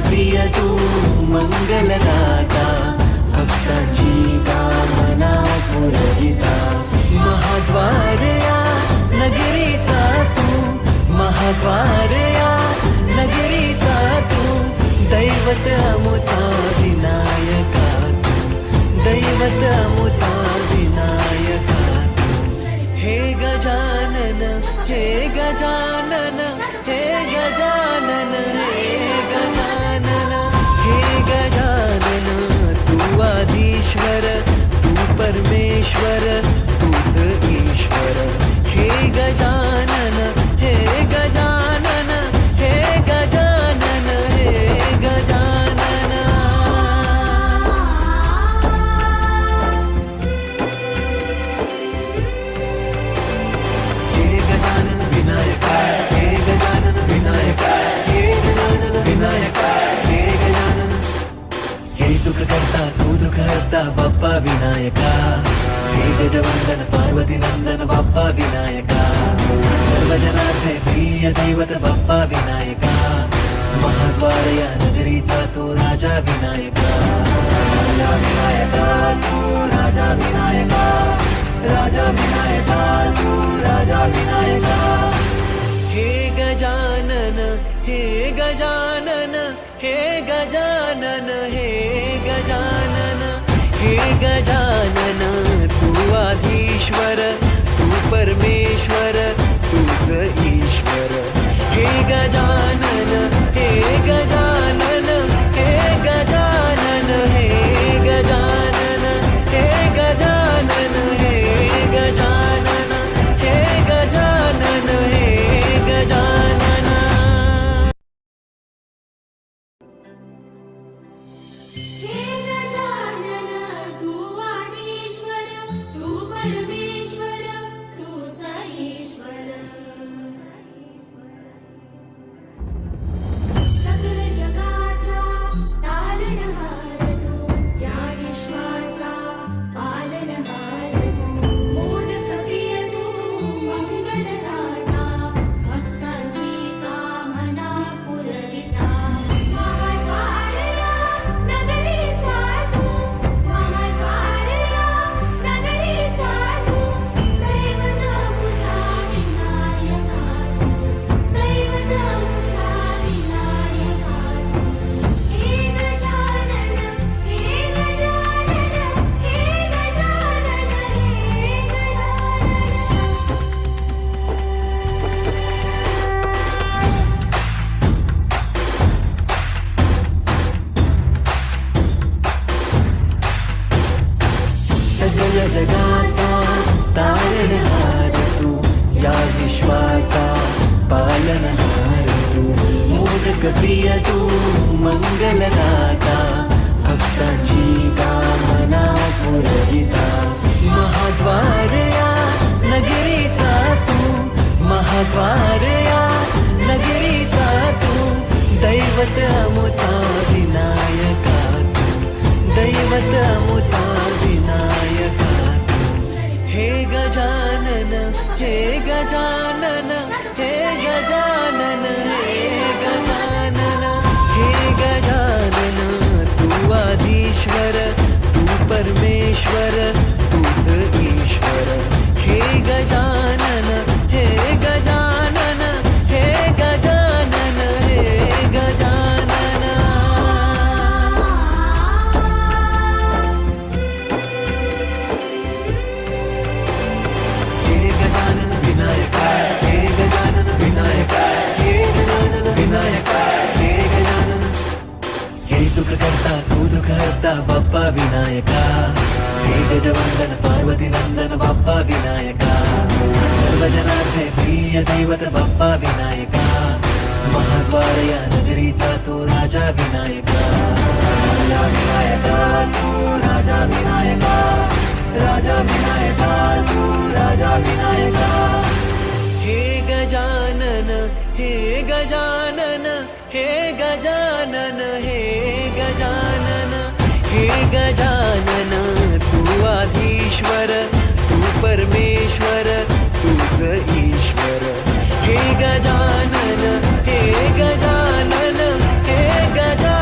प्रिय तू मंगलदाता, भक्तांची कामना पुरविता. महाद्वार या नगरीचा तू, महाद्वार या नगरीचा तू, दैवत अमुचा विनायका तू, दैवत अमुचा विनायका तू. हे गजानन, हे गजानन, हे गजानन, हे गजानन, हे गजानन. तू आदिश्वर, तू परमेश्वर, तूच ईश्वर. हे गजानन, हे गजानन, हे गजानन, हे गजानन. हे गजानन विनायका, हे गजानन विनायका, हे गजानन विनायका, हे गजानन. हे सुख करता तू दुःख हरता बाप्पा विनायका. हे गजवंदन पार्वती नंदन बाप्पा विनायका. सर्वजनार्थे प्रिय दैवत बाप्पा विनायका. महाद्वार या नगरीचा तू राजा विनायका. राजा विनायका तू राजा विनायका, राजा विनायका तू राजा विनायका. हे गजानन, हे गजानन, हे गजानन, हे गजानन, हे गजानन. तू आधीश्वर, तू परमेश्वर, तूच ईश्वर. हे गजानन, हे गजानन, हे गजानन, हे गजानन, हे गजानन, हे गजानन, हे गजानन, हे गजानन. हे गजानन, तू आदिश्वर, तू परमेश्वर, तूच ईश्वर. सकल जगाचा तारणहार तू, या विश्वाचा पालनहार तू. मोदक प्रिय तू मंगलदाता, भक्तांची कामना पुरविता. महाद्वार या नगरीचा तू, महाद्वार या नगरीचा तू, दैवत अमुचा विनायका तू, दैवत अमुचा विनायका तू. हे गजानन, हे गजानन, हे गजानन, हे गजानन. सगळ जगाचा तारणहार तू, या विश्वाचा पालनहार तू. मोदक प्रिय तू मंगलदाता, भक्तांची कामना पुरविता. महाद्वार या नगरीचा तू, महाद्वार या नगरीचा तू, दैवत अमुचा विनायका तू, दैवत अमुचा विनायका तू. हे गजानन, हे गजानन, हे गजानन, हे गजानन, हे गजानन. तू आदिश्वर, तू परमेश्वर, तूच ईश्वर. हे गजानन, हे गजानन, हे गजानन, हे गजानन. हे गजानन विनायका, हे गजानन विनायका, हे गजानन विनायका, हे गजानन. हे सुख करता तू दुःख हरता बाप्पा विनायका. हे गजवंदन पार्वती नंदन बाप्पा विनायका. सर्वजनार्थे प्रिय दैवत बाप्पा विनायका. महाद्वार या नगरीचा तू राजा विनायका. राजा विनायका तू राजा विनायका, राजा विनायका तू राजा विनायका. हे गजानन, हे गजानन, हे गजानन, हे गजानन, हे गजानन. तू आधीश्वर, तू परमेश्वर, तूच ईश्वर. हे गजानन, हे गजानन, हे गजानन.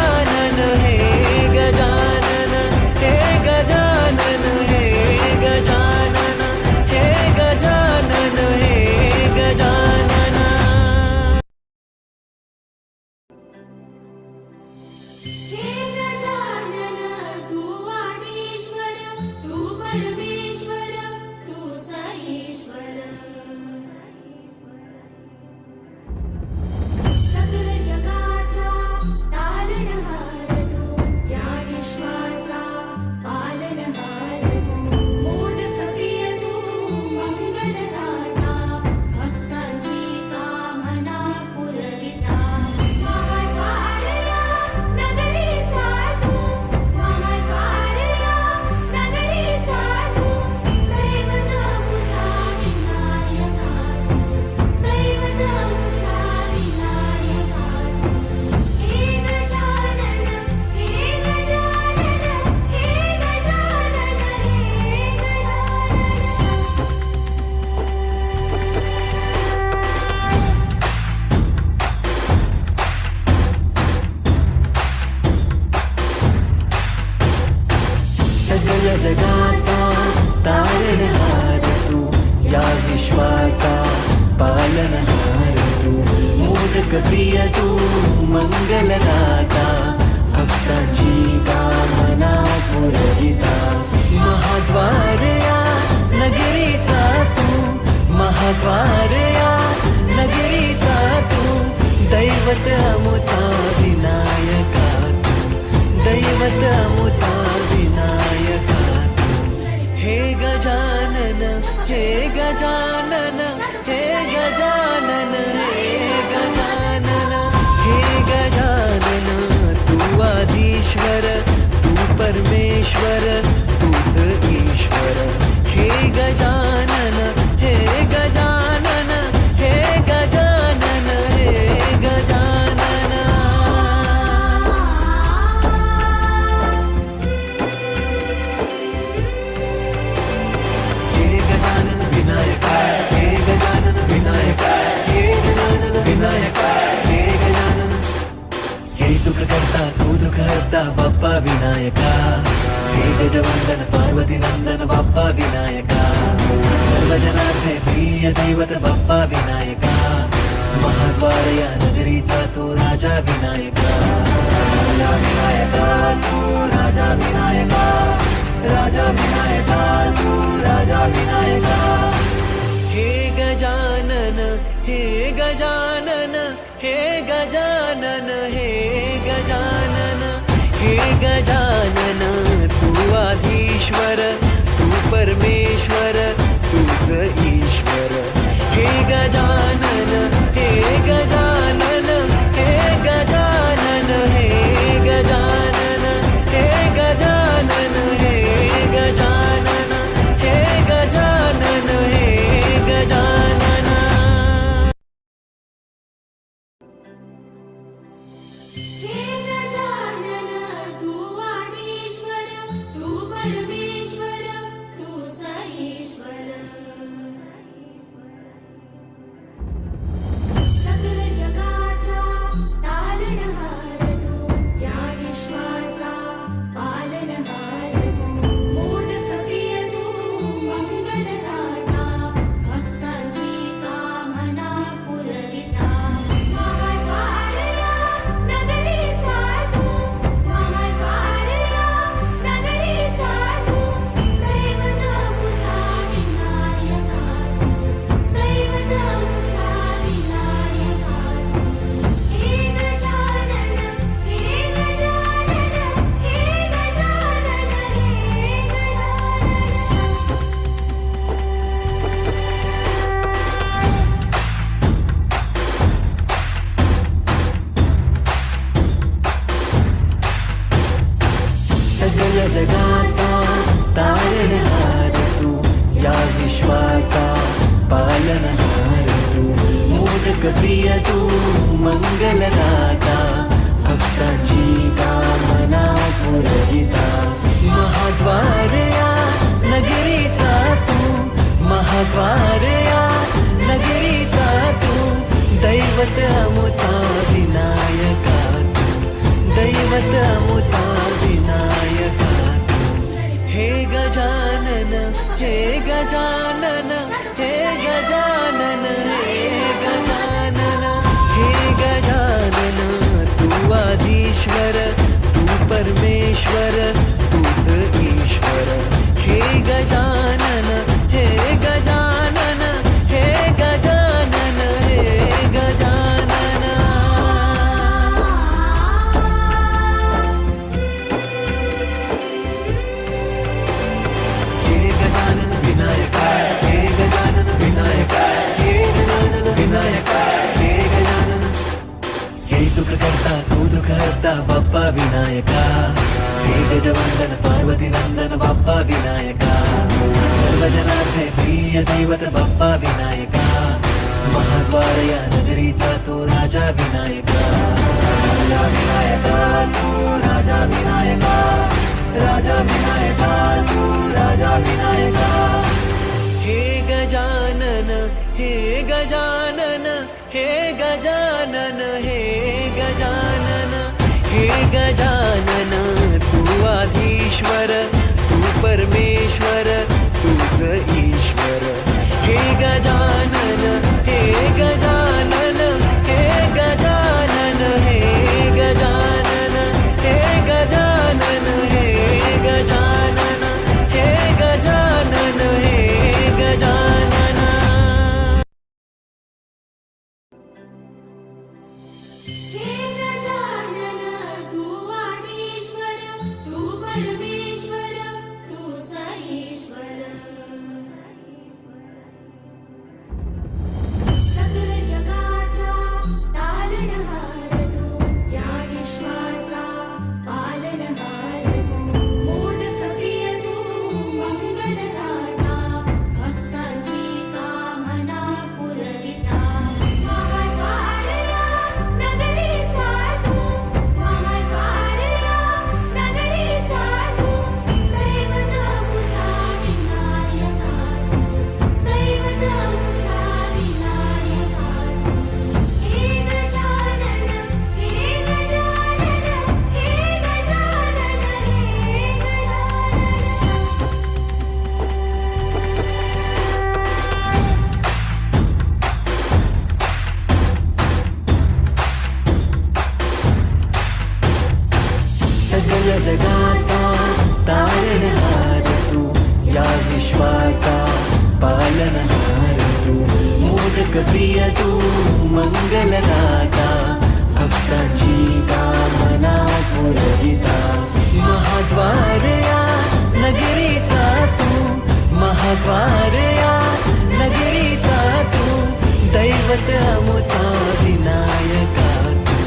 सगळ्या जगाचा तारणहार तू, या विश्वाचा पालनहार तू, मोदक प्रिय तू, मंगलदाता, भक्तांची कामना पुरविता, महाद्वार या नगरीचा तू, महाद्वार या नगरीचा तू, दैवत अमुचा विनायका तू, दैवत अमुचा विनायका तू. हे गजानन, हे गजानन, हे गजानन, हे गजानन, हे गजानन, तू आदिश्वर, तू परमेश्वर, तूच ईश्वर. हे गजानन, हे गजानन, हे गजानन, हे गजानन. हे गजानन विनायका, हे गजानन विनायका, हे गजानन विनायका, हे गजानन. हे सुख करता तू दुःख हरता बाप्पा विनायका, हे गजवंदन पार्वती नंदन बाप्पा विनायका, सर्वजनांचे प्रिय दैवत बाप्पा विनायका, महाद्वार या नगरीचा तू राजा विनायका, राजा विनायका तू, राजा विनायका, राजा विनायका तू, राजा विनायका. हे गजानन, हे गजानन, हे गजानन, हे गजानन, हे गजानन, तू आधीश्वर, तू परमेश्वर, तूच ईश्वर. हे गजानन, हे गजानन, हे गजानन, हे गजानन, हे गजानन, हे गजानन, हे गजानन, हे गजानन. हे गजानन, तू आदिश्वर, तू परमेश्वर, तूच ईश्वर. सकल जगाचा तारणहार तू, या विश्वाचा पालनहार तू, मोदक प्रिय तू, मंगलदाता, भक्तांची कामना पुरविता, महाद्वार या नगरीचा तू, महाद्वार या नगरीचा तू, दैवत अमुचा विनायका तू, दैवत अमुचा विनायका तू. हे गजानन, हे गजानन, हे गजानन, हे गजानन. सगळ्या जगाचा तारणहार तू, या विश्वाचा पालनहार तू, मोदक प्रिय तू, मंगलदाता, भक्तांची कामना पुरविता, महाद्वार या नगरीचा तू, महाद्वार या नगरीचा तू, दैवत अमुचा विनायका तू, दैवत अमुचा विनायका तू. हे गजानन, हे गजानन, हे गजानन, हे गजानन, हे गजानन, तू आदिश्वर, तू परमेश्वर, तूच ईश्वर. हे गजानन, हे गजानन, हे गजानन, हे गजानन. हे गजानन विनायका, हे गजानन विनायका, हे गजानन विनायका, हे गजानन. हे सुख करता तू दुःख हरता बाप्पा विनायका, हे गजवंदन पार्वती नंदन बाप्पा विनायका, सर्वजनांचे प्रिय दैवत बाप्पा विनायका, महाद्वार या नगरीचा तू राजा विनायका, राजा विनायका तू, राजा विनायका, राजा विनायका तू, राजा विनायका. हे गजानन, हे गजानन, हे गजानन, हे गजानन, हे गजानन, तू आधीश्वर, तू परमेश्वर. सगळ्या जगाचा तारणहार तू, या विश्वाचा पालनहार तू, मोदक प्रिय तू, मंगलदाता, भक्तांची कामना पुरविता, महाद्वार या नगरीचा तू, महाद्वार या नगरीचा तू, दैवत अमुचा विनायका तू,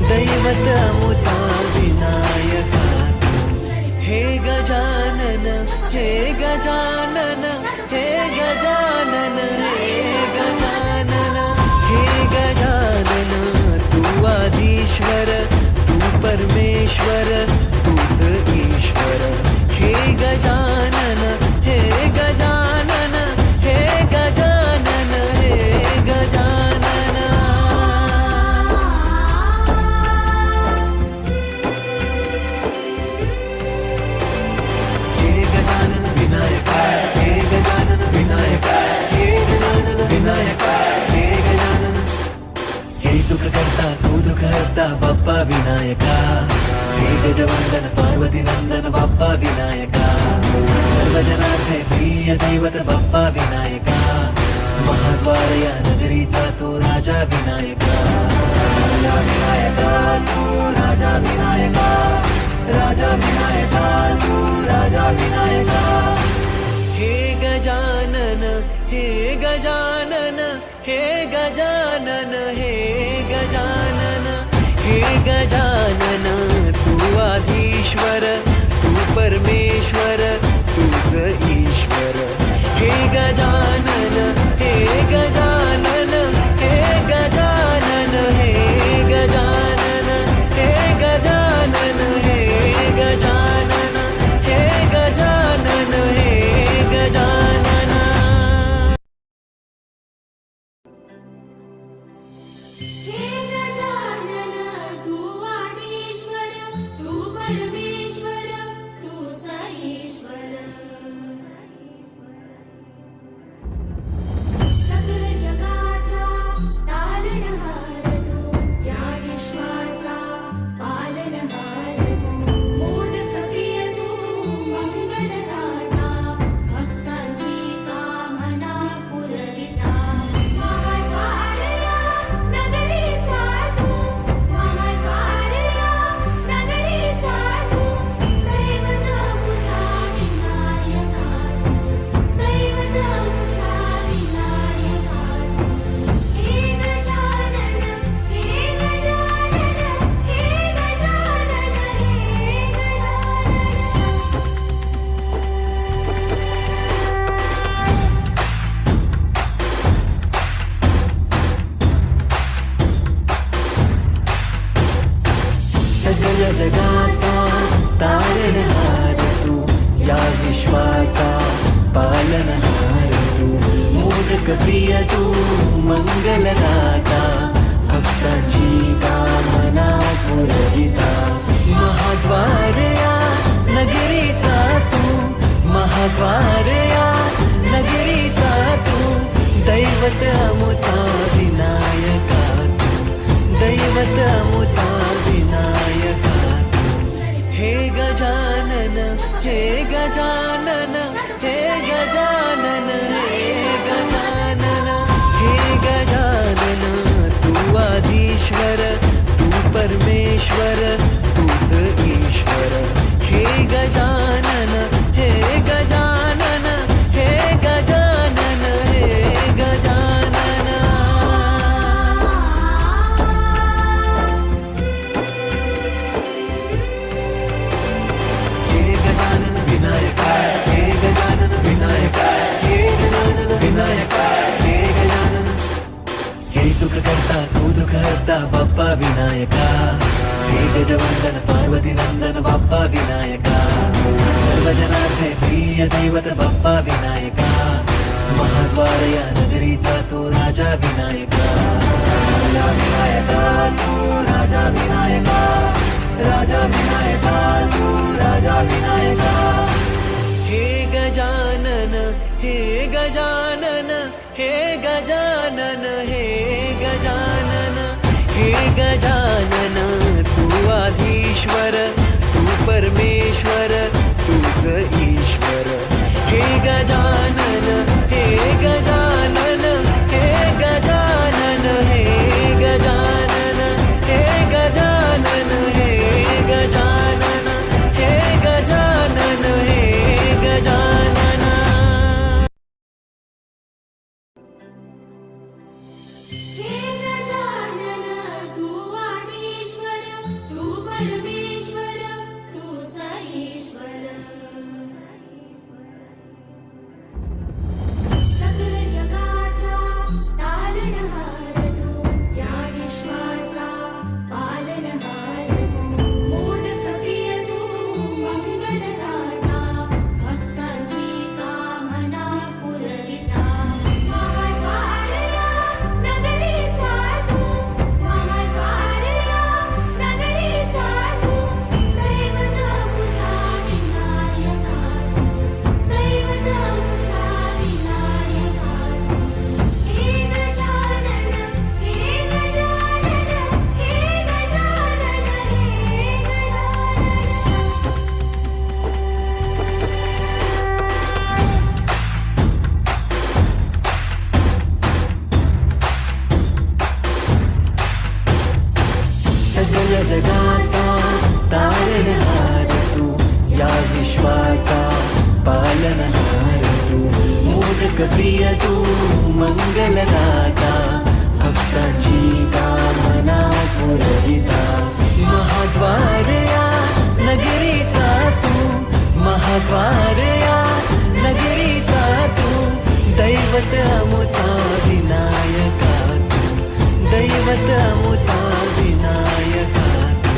दैवत अमुचा विनायका तू. हे गजानन, हे गजानन, हे गजानन, हे गजानन, हे गजानन, तू आदिश्वर, तू परमेश्वर, तूच ईश्वर. हे गजानन, हे गजानन, हे गजानन, हे गजानन. हे गजानन विनायका, हे गजानन विनायका, हे गजानन विनायका, हे गजानन. हे सुख करता तू दुःख हरता बाप्पा विनायका, हे गजवंदन पार्वती नंदन बाप्पा विनायका, सर्वजनांचे प्रिय दैवत बाप्पा विनायका, महाद्वार या नगरीचा तो राजा विनायका, राजा विनायका तू, राजा विनायका, राजा विनायका तू, राजा विनायका. हे गजानन, हे गजानन, हे गजानन, हे गजानन, हे गजानन, तू आधीश्वर, तू परमेश्वर, तूच ईश्वर. हे गजानन, हे गजानन, हे गजानन, हे गजानन, हे गजानन, हे गजानन, हे गजानन, हे गजानन. हे गजानन, तू आदिश्वर, तू परमेश्वर, तूच ईश्वर. सकल जगाचा तारणहार तू, या विश्वाचा पालनहार तू, मोदक प्रिय तू, मंगलदाता, भक्तांची कामना पुरविता, महाद्वार या नगरीचा तू, महाद्वार या नगरीचा तू, दैवत अमुचा विनायका तू, दैवत अमुचा विनायका तू. हे गजानन, हे गजानन, हे गजानन, हे गजानन. सगळ्या जगाचा तारणहार तू, या विश्वाचा पालनहार तू, मोदक प्रिय तू, मंगलदाता, भक्तांची कामना पुरविता, महाद्वार या नगरीचा तू, महाद्वार या नगरीचा तू, दैवत अमुचा विनायका तू, दैवत अमुचा विनायका तू. हे गजानन, हे गजानन, हे गजानन, हे गजानन, हे गजानन, तू आदिश्वर, तू परमेश्वर, तूच ईश्वर. हे गजानन, हे गजानन, हे गजानन, हे गजानन. हे गजानन विनायका, हे गजानन विनायका, हे गजानन विनायका, हे गजानन. हे सुख करता तू दुःख हरता बाप्पा विनायका, हे गजवंदन पार्वती नंदन बाप्पा विनायका, सर्वजनांचे प्रिय दैवत बाप्पा विनायका, महाद्वार या नगरीचा तो राजा विनायका, राजा विनायका तू, राजा विनायका, राजा विनायका तू, राजा विनायका. हे गजानन, हे गजानन, हे गजानन, हे गजानन, हे गजानन, तू आधीश्वर, तू परमेश्वर तूच ईश्वर. हे गजानन हे गजानन हे गजानन हे गजानन हे गजानन हे गजानन हे गजानन हे गजानन. हे गजानन तू आदिश्वर तू परमेश्वर तूच ईश्वर. सकल जगाचा तारणहार तू या विश्वाचा पालनहार तू. मोदक प्रिय तू मंगलदाता भक्तांची कामना पुरविता. महाद्वारया नगरीचा तू महाद्वारया नगरीचा तू. दैवत मुझा विनायका तू दैवत मुझा विनायका तू. हे गजानन हे गजानन हे गजानन हे गजानन. सकल जगाचा तारणहार तू या विश्वाचा पालनहार तू. मोदक प्रिय तू मंगलदाता भक्तांची कामना पुरविता. महाद्वारया नगरीचा तू महाद्वारया नगरीचा तू. दैवत अमुचा विनायका तू दैवत अमुचा विनायका तू.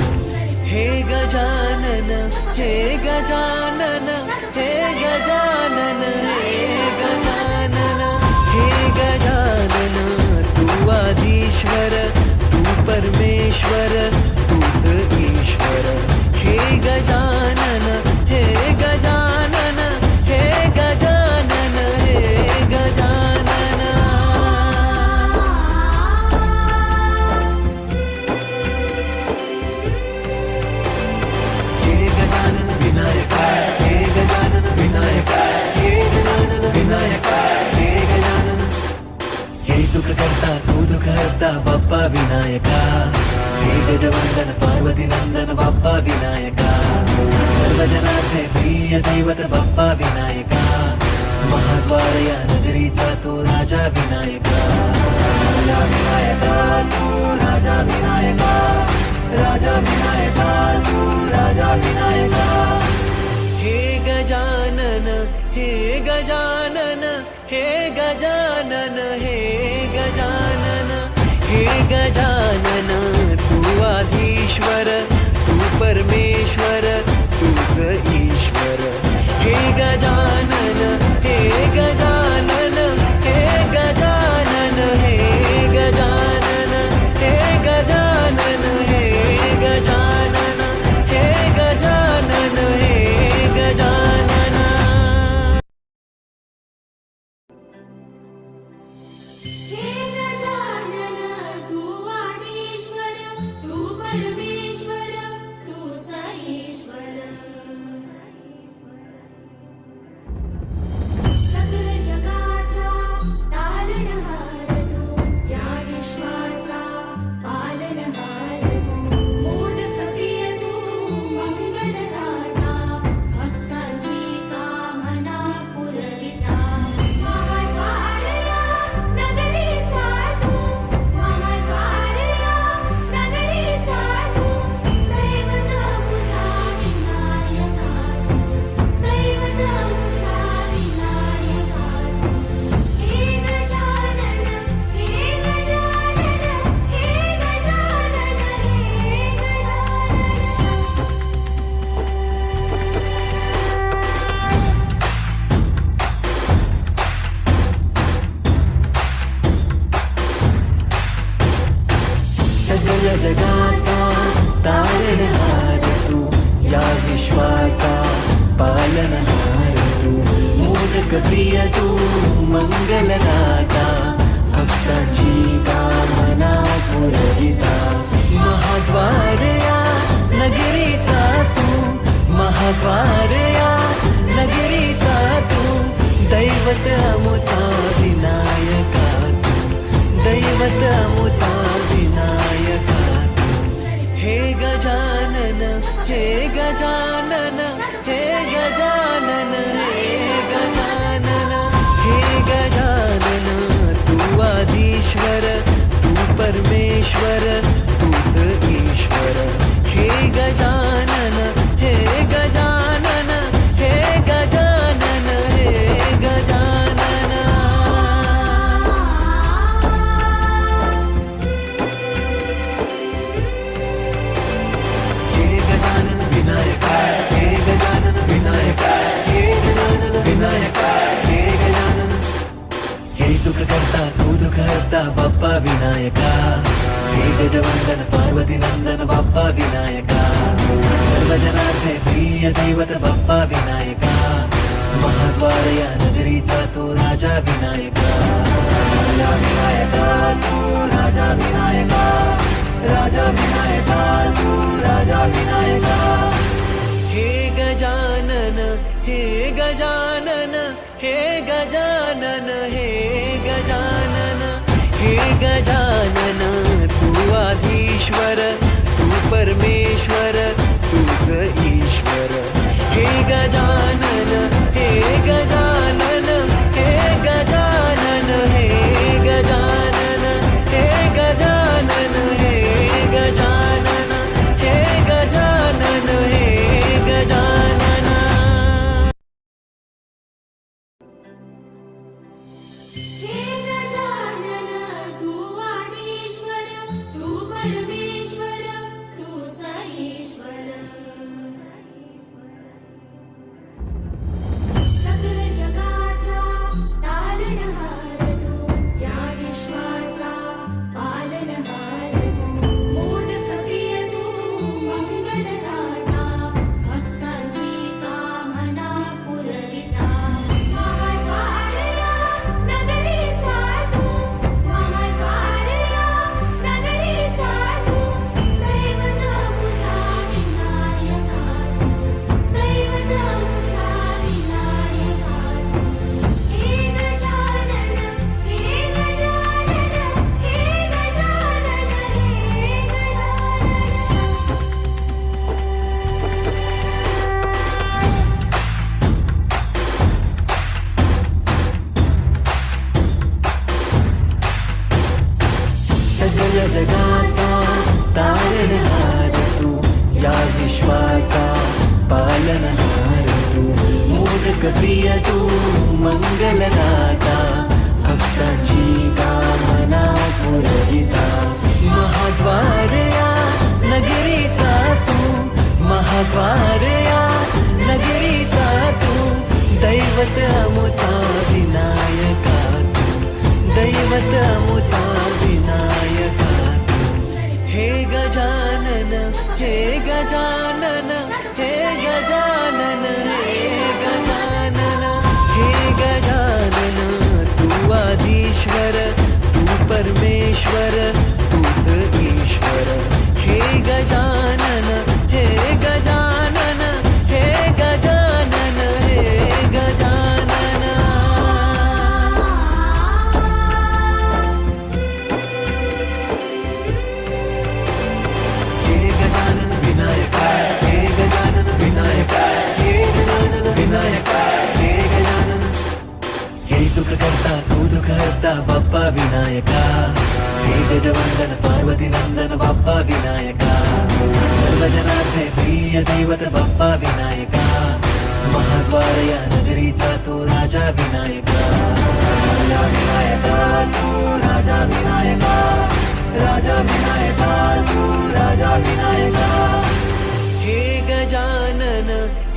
हे गजानन हे गजानन हे गजानन हे गजानन हे गजानन तू आदिश्वर तू परमेश्वर तूच ईश्वर. हे गजानन हे गजानन हे गजानन हे गजानन. हे गजानन विनायका हे गजानन विनायका हे गजानन विनायका हे गजानन. हे सुख करता तू दुःख हरता बाप्पा विनायका. हे गजवंदन पार्वती नंदन बाप्पा विनायका. सर्वजनाचे प्रिय दैवत बाप्पा विनायका. महाद्वारया नगरीचा तू राजा विनायका. राजा विनायका तू राजा विनायका. राजा विनायका तू राजा विनायका. हे गजानन हे गजानन हे गजानन हे गजानन हे गजानन तू आदिश्वर तू परमेश्वर तूच ईश्वर. हे गजानन हे गजानन हे गजानन हे गजानन हे गजानन हे गजानन हे गजानन हे गजानन. हे गजानन तू आदिश्वर तू परमेश्वर तूच ईश्वर. सकल जगाचा तारणहार तू या विश्वाचा पालनहार तू. मोदक प्रिय तू मंगलदाता भक्तांची कामना पुरविता. महाद्वारया नगरीचा तू महाद्वारया नगरीचा तू. दैवत मुझा विनायका तू दैवत मुझा विनायका तू. हे गजानन हे गजानन हे गजानन हे गजानन. सकल जगाचा तारणहार तू या विश्वाचा पालनहार तू. मोदक प्रिय तू मंगलदाता भक्तांची कामना पुरविता. महाद्वारया नगरीचा तू गजानन हे गजानन हे गजानन हे गजानन तू आदिश्वर तू परमेश्वर तूच ईश्वर हे गजानन हे गजानन हे गजानन हे गजानन हे गजानन विनायक हे गजानन विनायक हे गजानन विनायक हे गजानन हे सुख करता तू दुःख हरता बाप्पा विनायका हे गजवंदन पार्वती नंदन बाप्पा विनायका सर्वजनाचे प्रिय दैवत बाप्पा विनायका महाद्वार या नगरीचा तो राजा विनायका राजा विनायका तू राजा विनायका राजा विनायका तू राजा विनायका हे गजानन हे गजानन हे गजानन हे गजानन हे गजानन तू आधीश्वर तू परमेश्वर तूच ईश्वर हे गजानन हे गजानन हे गजानन हे गजानन हे गजानन हे गजानन हे गजानन हे गजानन हे गजानन तू आदिश्वर तू परमेश्वर तूच ईश्वर सकल जगाचा तारणहार तू या विश्वाचा पालनहार तू मोदक प्रिय तू मंगलदाता भक्तांची कामना पुरविता महाद्वार या नगरीचा तू महाद्वार या नगरीचा तू दैवत मुझा विनायका तू दैवत मुझा विनायका तू हे गजानन हे गजानन हे गजानन हे गजानन सगळ्या जगाचा तारणहार तू या विश्वाचा पालनहार तू मोदक प्रिय तू मंगलदाता भक्तांची कामना पुरविता महाद्वार या नगरीचा तू महाद्वार या नगरीचा तू दैवत अमुचा विनायका तू दैवत अमुचा विनायका तू हे गजानन हे गजानन हे गजानन हे गजानन हे गजानन तू आदिश्वर तू परमेश्वर तूच ईश्वर हे गजानन हे गजानन हे गजानन हे गजानन हे गजानन विनायक हे गजानन विनायक हे गजानन विनायक हे गजानन हे सुख करता तू दुःख हरता बाप्पा विनायका हे गजवंदन पार्वती नंदन बाप्पा विनायका सर्वजनाचे प्रिय दैवत बाप्पा विनायका महाद्वार या नगरीचा तो राजा विनायका राजा विनायका तू राजा विनायका राजा विनायका तू राजा विनायका हे गजानन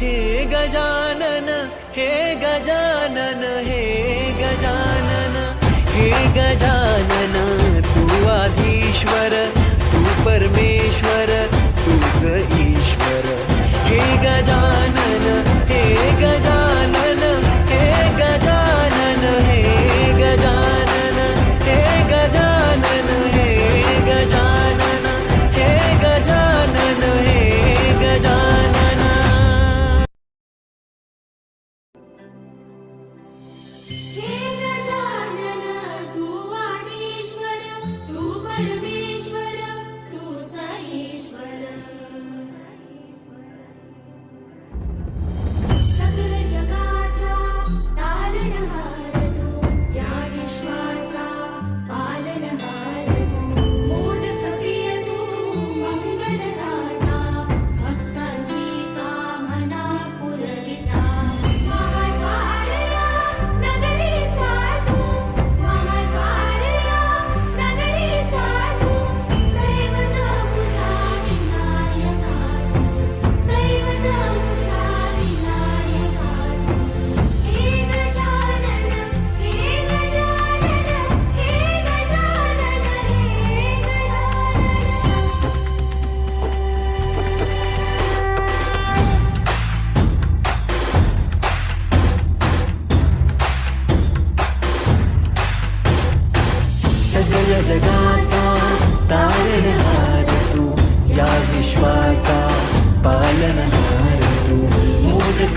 हे गजानन हे गजानन हे गजानन हे गजानन तू आधीश्वर तू परमेश्वर तूच ईश्वर हे गजानन हे गजानन हे गजानन हे गजानन हे गजानन हे गजानन हे गजानन हे गजानन हे गजानन तू आदिश्वर तू परमेश्वर तूच ईश्वर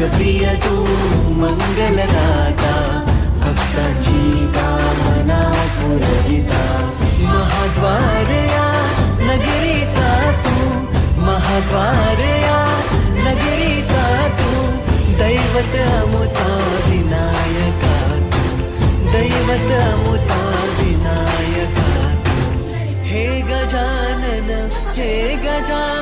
लोकप्रिय तू मंगलदाता भक्तांची कामना पुरविता महाद्वार या नगरीचा तू महाद्वार या नगरीचा तू दैवत अमुचा विनायका तू दैवत अमुचा विनायका तू हे गजानन हे गजानन